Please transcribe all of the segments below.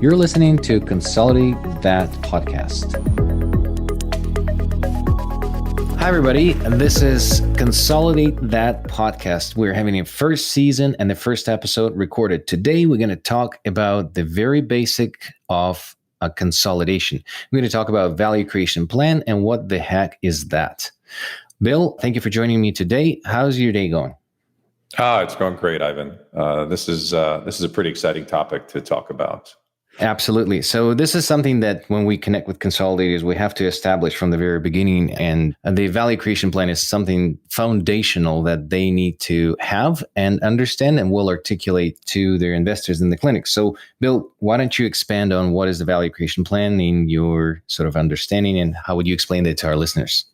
You're listening to Consolidate That podcast. Hi, everybody. This is Consolidate That podcast. We're having a first season and the first episode recorded. Today, we're going to talk about the very basic of a consolidation. We're going to talk about value creation plan and what the heck is that. Bill, thank you for joining me today. How's your day going? It's going great, Ivan. This is a pretty exciting topic to talk about. Absolutely. So this is something that when we connect with consolidators, we have to establish from the very beginning. And the value creation plan is something foundational that they need to have and understand and will articulate to their investors in the clinic. So Bill, why don't you expand on what is the value creation plan in your sort of understanding, and how would you explain that to our listeners?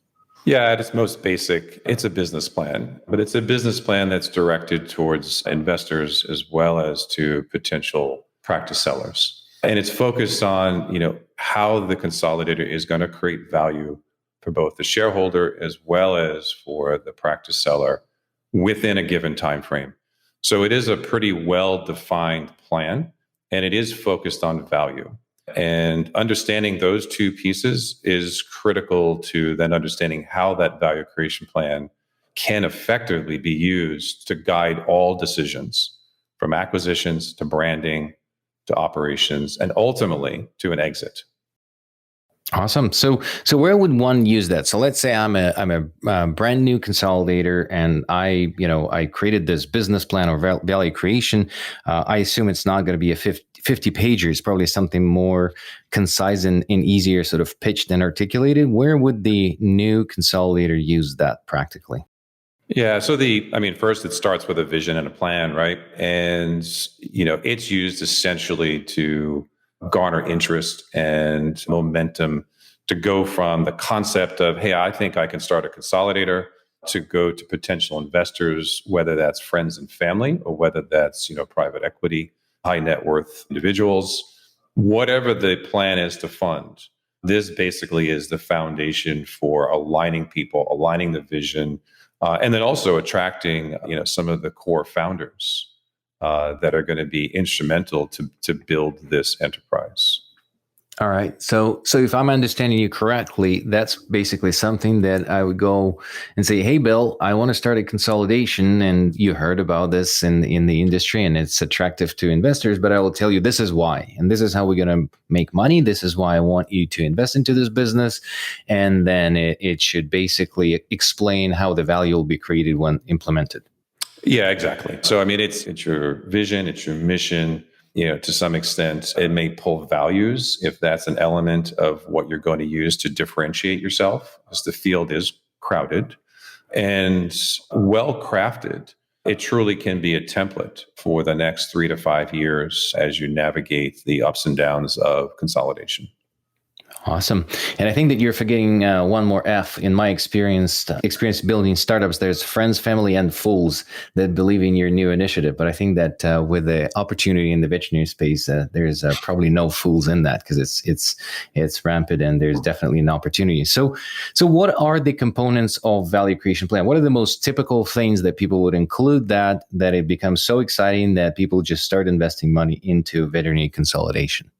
Yeah, at its most basic, it's a business plan, but it's a business plan that's directed towards investors as well as to potential practice sellers. And it's focused on, how the consolidator is going to create value for both the shareholder as well as for the practice seller within a given time frame. So it is a pretty well-defined plan, and it is focused on value. And understanding those two pieces is critical to then understanding how that value creation plan can effectively be used to guide all decisions, from acquisitions to branding to operations, and ultimately to an exit. Awesome. So where would one use that? So let's say I'm a brand new consolidator, and I created this business plan or value creation. I assume it's not going to be a 50 pager. It's probably something more concise and easier sort of pitched and articulated. Where would the new consolidator use that practically? Yeah. So first it starts with a vision and a plan, right? And, it's used essentially to garner interest and momentum to go from the concept of, hey, I think I can start a consolidator, to go to potential investors, whether that's friends and family or whether that's, private equity, high net worth individuals, whatever the plan is to fund. This basically is the foundation for aligning people, aligning the vision, and then also attracting, some of the core founders that are going to be instrumental to build this enterprise. All right. So if I'm understanding you correctly, that's basically something that I would go and say, hey, Bill, I want to start a consolidation. And you heard about this in the industry, and it's attractive to investors, but I will tell you, this is why, and this is how we're going to make money. This is why I want you to invest into this business. And then it should basically explain how the value will be created when implemented. Yeah, exactly. So, it's your vision, it's your mission. To some extent, it may pull values if that's an element of what you're going to use to differentiate yourself, because the field is crowded and well crafted. It truly can be a template for the next 3 to 5 years as you navigate the ups and downs of consolidation. Awesome. And I think that you're forgetting one more F. In my experience building startups, there's friends, family, and fools that believe in your new initiative. But I think that with the opportunity in the veterinary space, there's probably no fools in that, because it's rampant and there's definitely an opportunity. So what are the components of value creation plan? What are the most typical things that people would include that it becomes so exciting that people just start investing money into veterinary consolidation?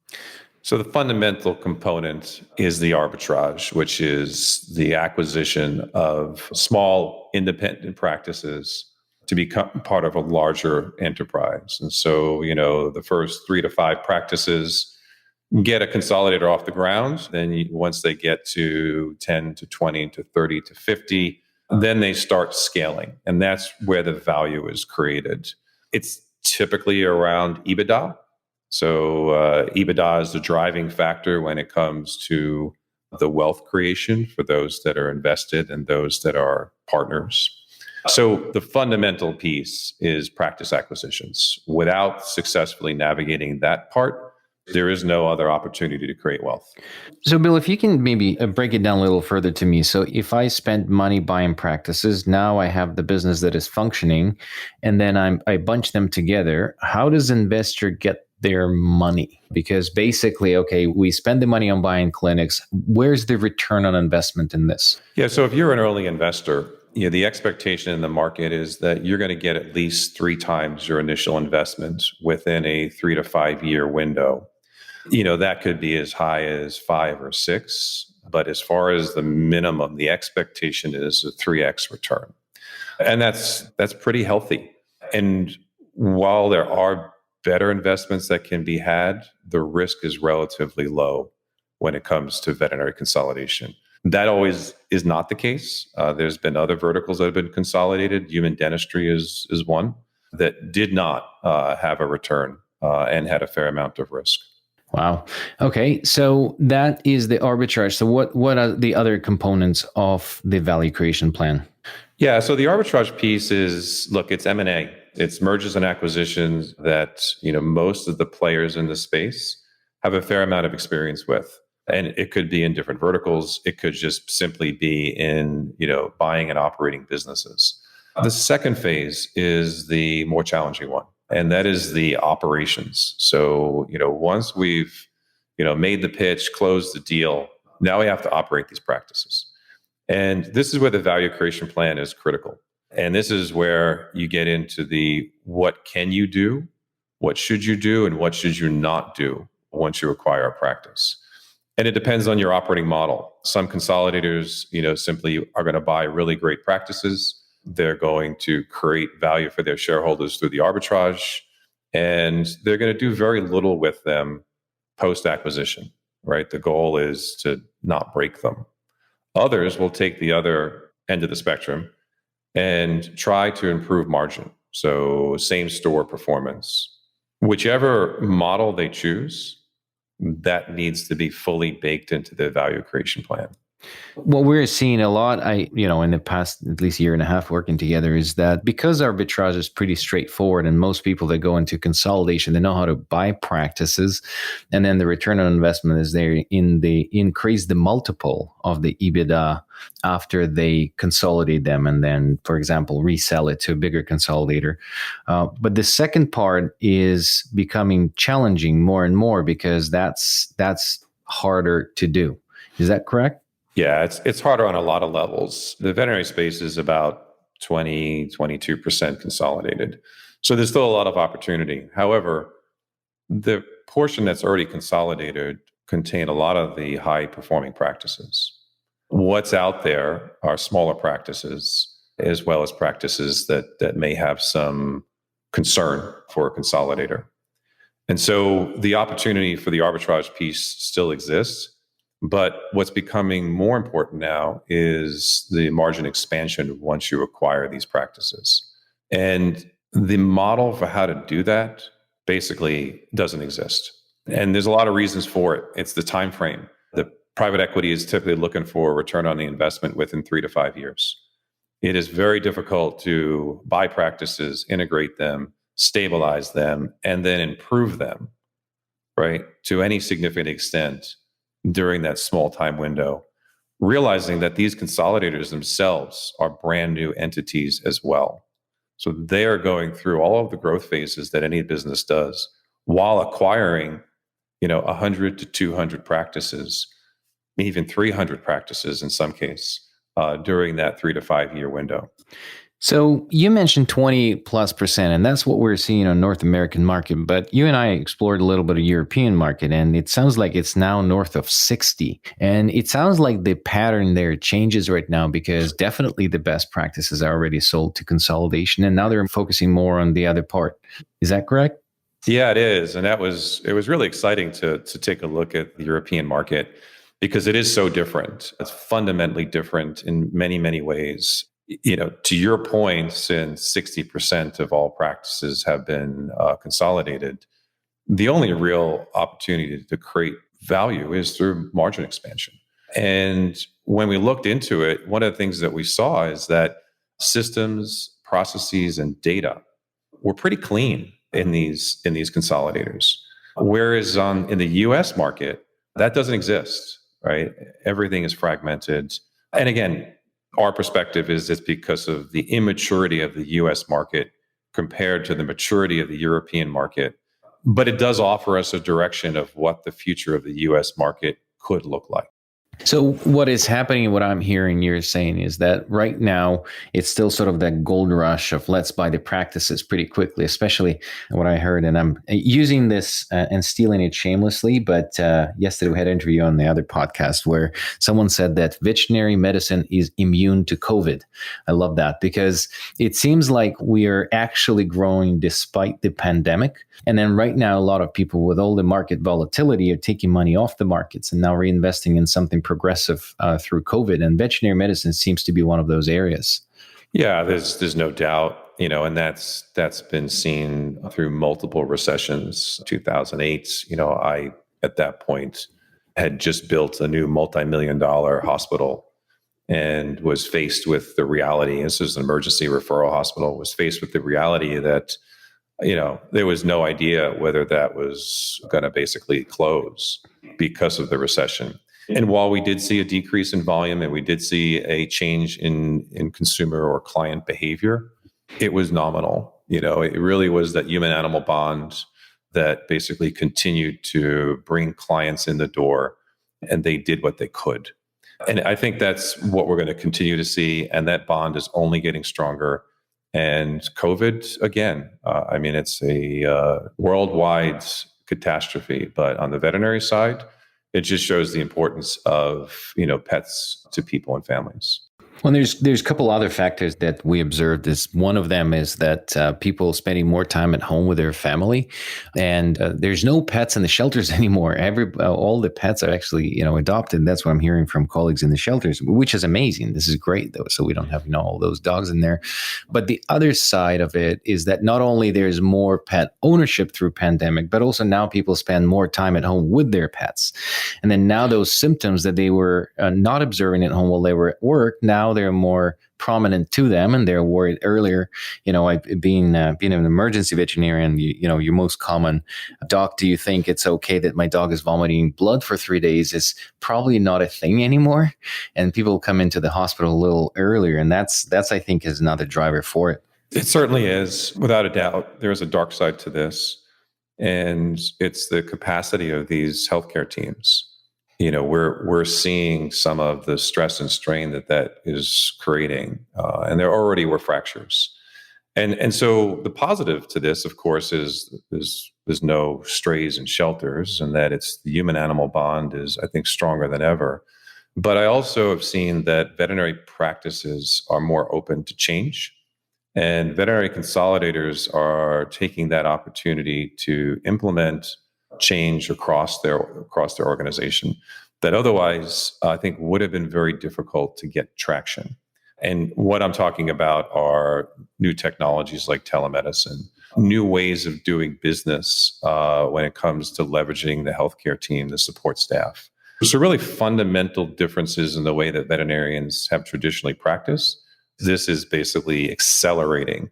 So the fundamental component is the arbitrage, which is the acquisition of small independent practices to become part of a larger enterprise. And so, the first 3 to 5 practices get a consolidator off the ground. Then once they get to 10 to 20 to 30 to 50, then they start scaling. And that's where the value is created. It's typically around EBITDA. So EBITDA is the driving factor when it comes to the wealth creation for those that are invested and those that are partners. So the fundamental piece is practice acquisitions. Without successfully navigating that part, there is no other opportunity to create wealth. So, Bill, if you can maybe break it down a little further to me. So if I spent money buying practices, now I have the business that is functioning, and then I bunch them together. How does an investor get their money? Because basically, okay, we spend the money on buying clinics. Where's the return on investment in this? Yeah, so if you're an early investor, the expectation in the market is that you're going to get at least 3 times your initial investment within a 3 to 5 year window. That could be as high as 5 or 6. But as far as the minimum, the expectation is a 3x return. And that's pretty healthy. And while there are better investments that can be had, the risk is relatively low when it comes to veterinary consolidation. That always is not the case. There's been other verticals that have been consolidated. Human dentistry is one that did not have a return and had a fair amount of risk. Wow. Okay. So that is the arbitrage. So what are the other components of the value creation plan? Yeah. So the arbitrage piece is, look, it's M&A. It's mergers and acquisitions that, most of the players in the space have a fair amount of experience with. And it could be in different verticals. It could just simply be in, buying and operating businesses. The second phase is the more challenging one. And that is the operations. So, once we've, made the pitch, closed the deal, now we have to operate these practices. And this is where the value creation plan is critical. And this is where you get into the what can you do, what should you do, and what should you not do once you acquire a practice. And it depends on your operating model. Some consolidators, simply are going to buy really great practices. They're going to create value for their shareholders through the arbitrage, and they're going to do very little with them post-acquisition, right? The goal is to not break them. Others will take the other end of the spectrum and try to improve margin. So same store performance. Whichever model they choose, that needs to be fully baked into the value creation plan. What we're seeing a lot, in the past at least year and a half working together, is that because arbitrage is pretty straightforward, and most people that go into consolidation, they know how to buy practices, and then the return on investment is there in the increase the multiple of the EBITDA after they consolidate them, and then, for example, resell it to a bigger consolidator. But the second part is becoming challenging more and more because that's harder to do. Is that correct? Yeah, it's harder on a lot of levels. The veterinary space is about 22% consolidated. So there's still a lot of opportunity. However, the portion that's already consolidated contain a lot of the high performing practices. What's out there are smaller practices, as well as practices that may have some concern for a consolidator. And so the opportunity for the arbitrage piece still exists. But what's becoming more important now is the margin expansion once you acquire these practices. And the model for how to do that basically doesn't exist. And there's a lot of reasons for it. It's the time frame. The private equity is typically looking for a return on the investment within 3 to 5 years. It is very difficult to buy practices, integrate them, stabilize them, and then improve them, right, to any significant extent during that small time window, realizing that these consolidators themselves are brand new entities as well. So they are going through all of the growth phases that any business does while acquiring, 100 to 200 practices, even 300 practices in some case, during that 3 to 5 year window. So you mentioned 20+%, and that's what we're seeing on North American market. But you and I explored a little bit of European market, and it sounds like it's now north of 60. And it sounds like the pattern there changes right now because definitely the best practices are already sold to consolidation, and now they're focusing more on the other part. Is that correct? Yeah, it is. And it was really exciting to take a look at the European market because it is so different. It's fundamentally different in many, many ways. To your point, since 60% of all practices have been consolidated, the only real opportunity to create value is through margin expansion. And when we looked into it, one of the things that we saw is that systems, processes, and data were pretty clean in these consolidators. Whereas in the US market, that doesn't exist, right? Everything is fragmented. And again, our perspective is it's because of the immaturity of the US market compared to the maturity of the European market. But it does offer us a direction of what the future of the US market could look like. So what is happening, what I'm hearing you're saying is that right now it's still sort of that gold rush of let's buy the practices pretty quickly, especially what I heard. And I'm using this and stealing it shamelessly. But yesterday we had an interview on the other podcast where someone said that veterinary medicine is immune to COVID. I love that because it seems like we are actually growing despite the pandemic. And then right now, a lot of people with all the market volatility are taking money off the markets and now reinvesting in something progressive through COVID. And veterinary medicine seems to be one of those areas. Yeah, there's no doubt, and that's been seen through multiple recessions. 2008, I at that point had just built a new multi-million-dollar hospital and was faced with the reality. This is an emergency referral hospital. Was faced with the reality that there was no idea whether that was going to basically close because of the recession. And while we did see a decrease in volume and we did see a change in consumer or client behavior, it was nominal. It really was that human animal bond that basically continued to bring clients in the door, and they did what they could. And I think that's what we're going to continue to see. And that bond is only getting stronger. And COVID, again, it's a worldwide catastrophe. But on the veterinary side, it just shows the importance of, pets to people and families. Well, there's a couple other factors that we observed. Is one of them is that people spending more time at home with their family, and there's no pets in the shelters anymore. All the pets are actually adopted. That's what I'm hearing from colleagues in the shelters, which is amazing. This is great though, so we don't have all those dogs in there. But the other side of it is that not only there's more pet ownership through pandemic, but also now people spend more time at home with their pets, and then now those symptoms that they were not observing at home while they were at work now they're more prominent to them, and they're worried earlier. Being an emergency veterinarian, your most common, doc, do you think it's okay that my dog is vomiting blood for 3 days is probably not a thing anymore, and people come into the hospital a little earlier, and that's I think is another driver for it. It certainly is, without a doubt. There's a dark side to this, and it's the capacity of these healthcare teams. We're seeing some of the stress and strain that is creating, and there already were fractures. And so the positive to this, of course, is there's no strays in shelters, and that it's the human animal bond is, I think, stronger than ever. But I also have seen that veterinary practices are more open to change, and veterinary consolidators are taking that opportunity to implement change across their organization that otherwise I think would have been very difficult to get traction. And what I'm talking about are new technologies like telemedicine, new ways of doing business when it comes to leveraging the healthcare team, the support staff. So really fundamental differences in the way that veterinarians have traditionally practiced. This is basically accelerating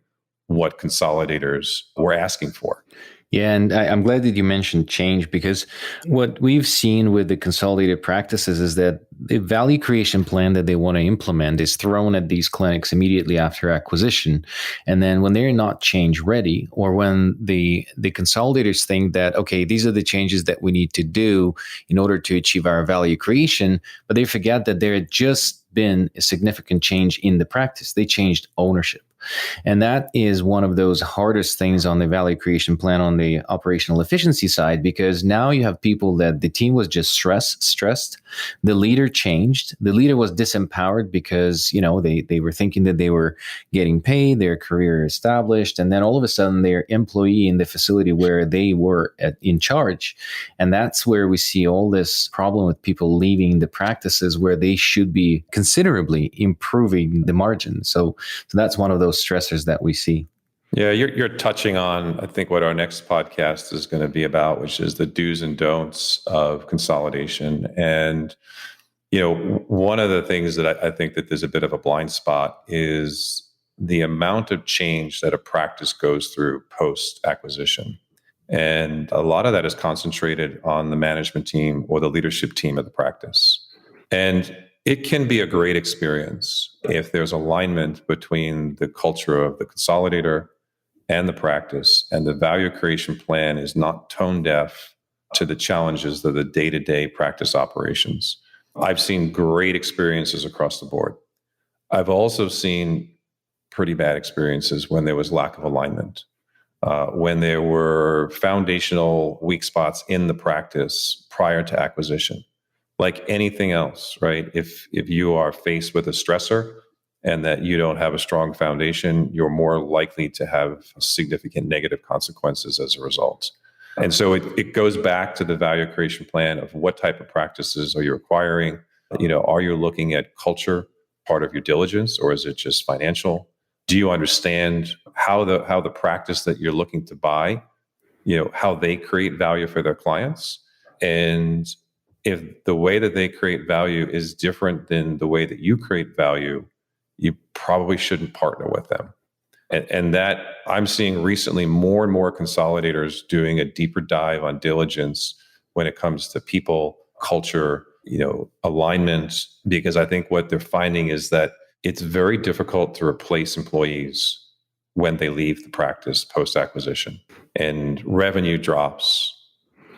what consolidators were asking for. Yeah, and I'm glad that you mentioned change, because what we've seen with the consolidated practices is that the value creation plan that they want to implement is thrown at these clinics immediately after acquisition. And then when they're not change ready, or when the consolidators think that, okay, these are the changes that we need to do in order to achieve our value creation, but they forget that there had just been a significant change in the practice. They changed ownership. And that is one of those hardest things on the value creation plan on the operational efficiency side, because now you have people that the team was just stressed. The leader changed. The leader was disempowered because, they were thinking that they were getting paid, their career established, and then all of a sudden they're employee in the facility where they were in charge. And that's where we see all this problem with people leaving the practices where they should be considerably improving the margin. So that's one of those stressors that we see. Yeah, you're touching on, I think, what our next podcast is going to be about, which is the do's and don'ts of consolidation. And, one of the things that I think that there's a bit of a blind spot is the amount of change that a practice goes through post-acquisition. And a lot of that is concentrated on the management team or the leadership team of the practice. And it can be a great experience if there's alignment between the culture of the consolidator and the practice, and the value creation plan is not tone deaf to the challenges of the day-to-day practice operations. I've seen great experiences across the board. I've also seen pretty bad experiences when there was lack of alignment, when there were foundational weak spots in the practice prior to acquisition. Like anything else, right? If you are faced with a stressor and that you don't have a strong foundation, you're more likely to have significant negative consequences as a result. And so it goes back to the value creation plan of what type of practices are you acquiring? Are you looking at culture part of your diligence, or is it just financial? Do you understand how the practice that you're looking to buy, how they create value for their clients? And if the way that they create value is different than the way that you create value, you probably shouldn't partner with them. And that I'm seeing recently more and more consolidators doing a deeper dive on diligence when it comes to people, culture, alignment, because I think what they're finding is that it's very difficult to replace employees when they leave the practice post-acquisition. And revenue drops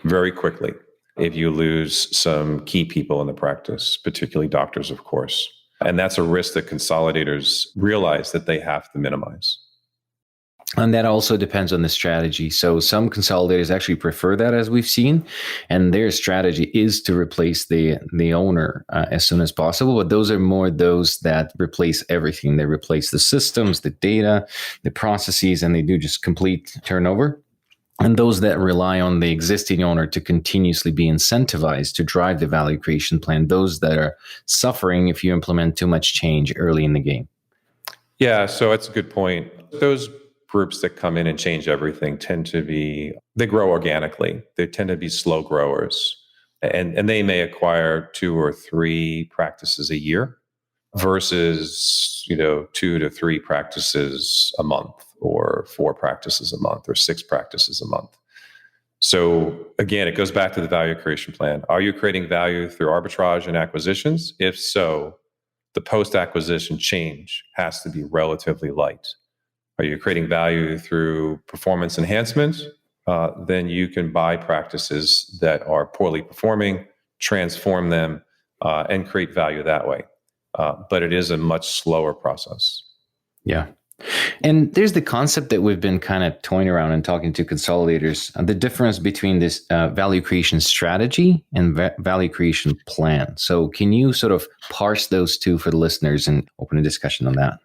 very quickly if you lose some key people in the practice, particularly doctors, of course. And that's a risk that consolidators realize that they have to minimize. And that also depends on the strategy. So some consolidators actually prefer that, as we've seen, and their strategy is to replace the owner as soon as possible. But those are more those that replace everything. They replace the systems, the data, the processes, and they do just complete turnover. And those that rely on the existing owner to continuously be incentivized to drive the value creation plan, those that are suffering if you implement too much change early in the game. Yeah, so that's a good point. Those groups that come in and change everything they grow organically. They tend to be slow growers. And they may acquire 2 or 3 practices a year versus, 2 to 3 practices a month, or 4 practices a month, or 6 practices a month. So again, it goes back to the value creation plan. Are you creating value through arbitrage and acquisitions? If so, the post-acquisition change has to be relatively light. Are you creating value through performance enhancement? Then you can buy practices that are poorly performing, transform them, and create value that way. But it is a much slower process. Yeah. And there's the concept that we've been kind of toying around and talking to consolidators, the difference between this value creation strategy and value creation plan. So can you sort of parse those two for the listeners and open a discussion on that?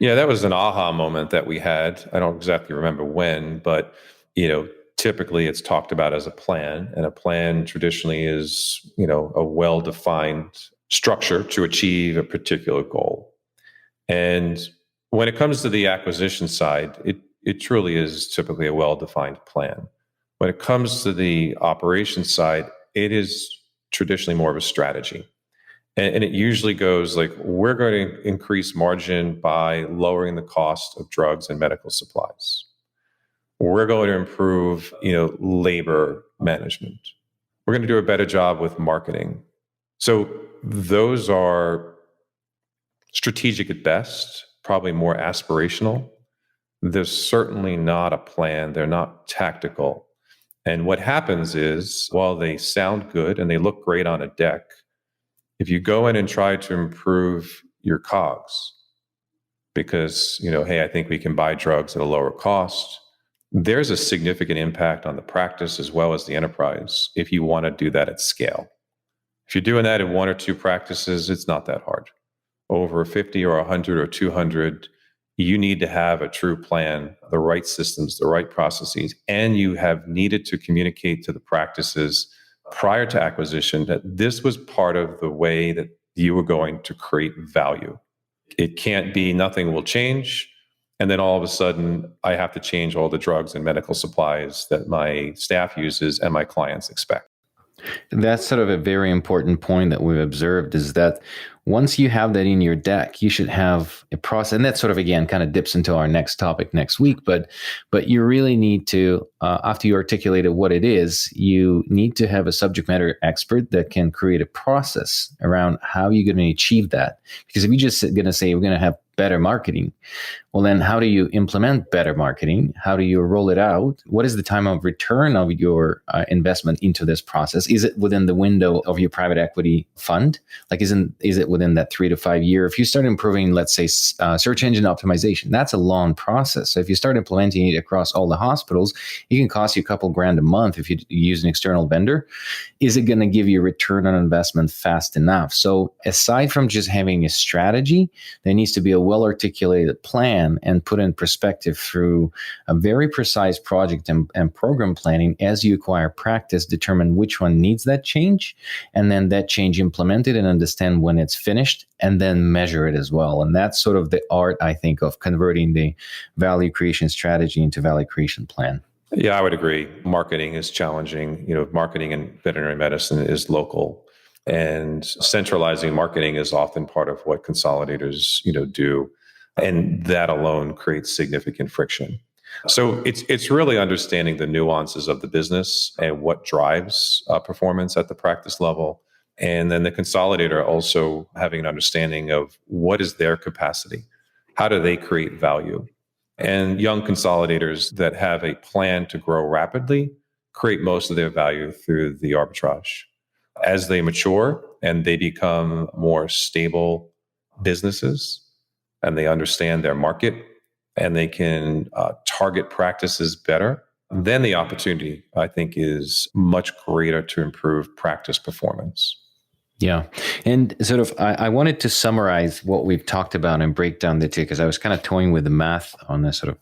Yeah, that was an aha moment that we had. I don't exactly remember when, but typically it's talked about as a plan, and a plan traditionally is, a well-defined structure to achieve a particular goal. And when it comes to the acquisition side, it truly is typically a well-defined plan. When it comes to the operations side, it is traditionally more of a strategy. And it usually goes like, we're going to increase margin by lowering the cost of drugs and medical supplies. We're going to improve, labor management. We're going to do a better job with marketing. So those are strategic at best, probably more aspirational. They're certainly not a plan. They're not tactical. And what happens is, while they sound good and they look great on a deck, if you go in and try to improve your COGS because, hey, I think we can buy drugs at a lower cost, there's a significant impact on the practice as well as the enterprise if you want to do that at scale. If you're doing that in 1 or 2 practices, it's not that hard. Over 50 or 100 or 200, you need to have a true plan, the right systems, the right processes, and you have needed to communicate to the practices prior to acquisition that this was part of the way that you were going to create value. It can't be nothing will change, and then all of a sudden I have to change all the drugs and medical supplies that my staff uses and my clients expect. That's sort of a very important point that we've observed, is that once you have that in your deck, you should have a process. And that sort of, again, kind of dips into our next topic next week. But you really need to, after you articulated what it is, you need to have a subject matter expert that can create a process around how you're going to achieve that. Because if you're just going to say we're going to have better marketing, Well, then how do you implement better marketing? How do you roll it out? What is the time of return of your investment into this process? Is it within the window of your private equity fund? Like, is it within that 3 to 5 year? If you start improving, let's say, search engine optimization, that's a long process. So if you start implementing it across all the hospitals, it can cost you a couple grand a month if you use an external vendor. Is it going to give you a return on investment fast enough? So aside from just having a strategy, there needs to be a well-articulated plan and put in perspective through a very precise project and program planning as you acquire practice, determine which one needs that change, and then that change implemented and understand when it's finished, and then measure it as well. And that's sort of the art, I think, of converting the value creation strategy into value creation plan. Yeah, I would agree. Marketing is challenging. Marketing in veterinary medicine is local, and centralizing marketing is often part of what consolidators, do. And that alone creates significant friction. So it's really understanding the nuances of the business and what drives performance at the practice level. And then the consolidator also having an understanding of what is their capacity. How do they create value? And young consolidators that have a plan to grow rapidly create most of their value through the arbitrage. As they mature and they become more stable businesses and they understand their market and they can target practices better, then the opportunity, I think, is much greater to improve practice performance. Yeah. And sort of, I wanted to summarize what we've talked about and break down the two, because I was kind of toying with the math on this sort of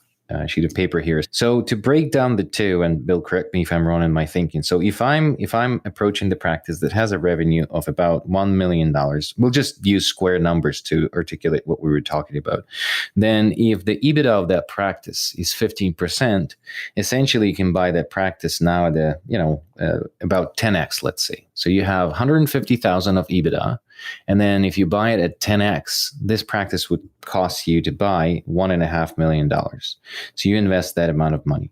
sheet of paper here. So to break down the two, and Bill, correct me if I'm wrong in my thinking. So if I'm approaching the practice that has a revenue of about $1 million, we'll just use square numbers to articulate what we were talking about. Then if the EBITDA of that practice is 15%, essentially you can buy that practice now at about 10x, let's say. So you have 150,000 of EBITDA. And then if you buy it at 10x, this practice would cost you to buy $1.5 million. So you invest that amount of money.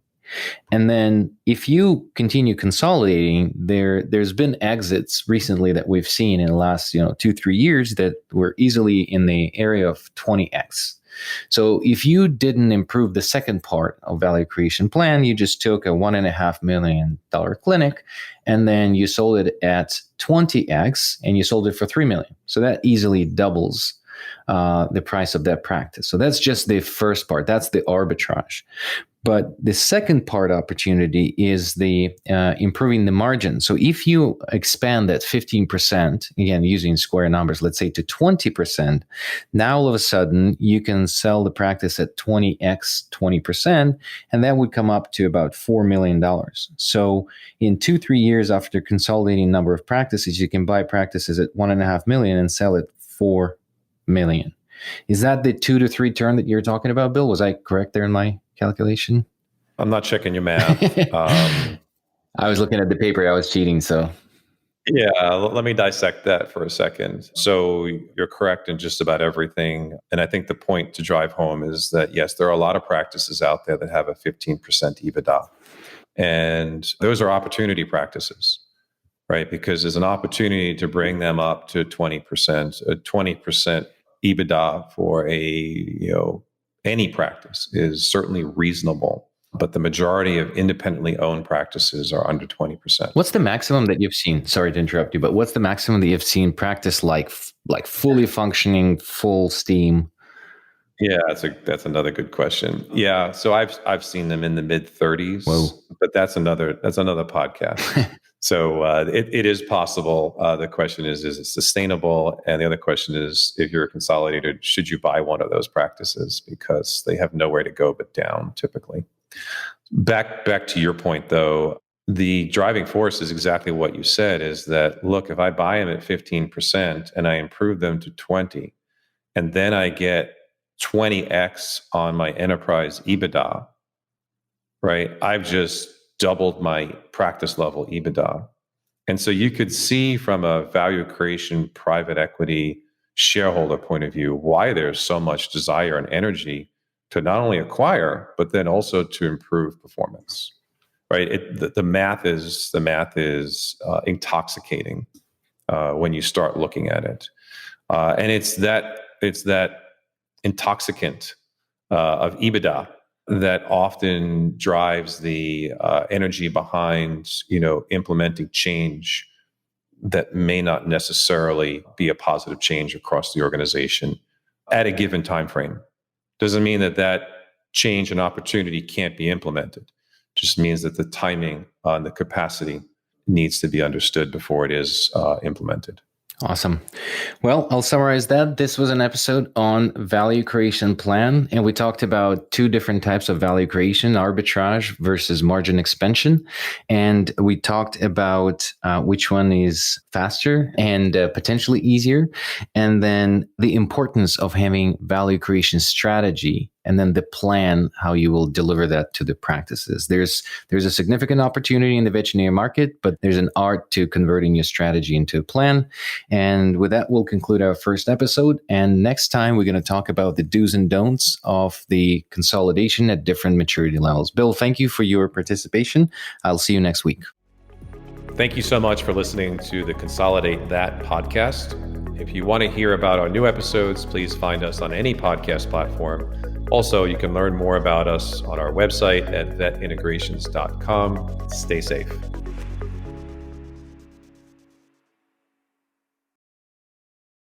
And then if you continue consolidating, there's been exits recently that we've seen in the last 2-3 years that were easily in the area of 20x. So if you didn't improve the second part of value creation plan, you just took a $1.5 million clinic and then you sold it at 20x and you sold it for $3 million. So that easily doubles the price of that practice. So that's just the first part. That's the arbitrage. But the second part opportunity is the improving the margin. So if you expand that 15%, again, using square numbers, let's say to 20%, now all of a sudden you can sell the practice at 20x 20%, and that would come up to about $4 million. So in 2-3 years after consolidating number of practices, you can buy practices at $1.5 million and sell it $4 million. Is that the 2 to 3 turn that you're talking about, Bill? Was I correct there in my calculation? I'm not checking your math. I was looking at the paper. I was cheating. So yeah, let me dissect that for a second. So you're correct in just about everything. And I think the point to drive home is that, yes, there are a lot of practices out there that have a 15% EBITDA. And those are opportunity practices, right? Because there's an opportunity to bring them up to 20%, a 20% EBITDA for any practice is certainly reasonable, but the majority of independently owned practices are under 20%. What's the maximum that you've seen? Sorry to interrupt you, but what's the maximum that you've seen practice like fully functioning, full steam? Yeah, that's another good question. Yeah, so I've seen them in the mid 30s. Whoa. But that's another podcast. So it is possible. The question is it sustainable? And the other question is, if you're a consolidator, should you buy one of those practices because they have nowhere to go but down typically? Back to your point, though, the driving force is exactly what you said, is that, look, if I buy them at 15% and I improve them to 20, and then I get 20x on my enterprise EBITDA, right? I've just doubled my practice level EBITDA. And so you could see from a value creation private equity shareholder point of view why there's so much desire and energy to not only acquire, but then also to improve performance, right? The math is intoxicating when you start looking at it. And it's that intoxicant of EBITDA that often drives the energy behind, implementing change that may not necessarily be a positive change across the organization at a given time frame. Doesn't mean that change and opportunity can't be implemented. Just means that the timing and the capacity needs to be understood before it is implemented. Awesome. Well, I'll summarize that. This was an episode on value creation plan, and we talked about two different types of value creation, arbitrage versus margin expansion. And we talked about which one is faster and potentially easier, and then the importance of having value creation strategy, and then the plan, how you will deliver that to the practices. There's a significant opportunity in the veterinary market, but there's an art to converting your strategy into a plan. And with that, we'll conclude our first episode. And next time, we're going to talk about the do's and don'ts of the consolidation at different maturity levels. Bill, thank you for your participation. I'll see you next week. Thank you so much for listening to the Consolidate That podcast. If you want to hear about our new episodes, please find us on any podcast platform. Also, you can learn more about us on our website at vetintegrations.com. Stay safe.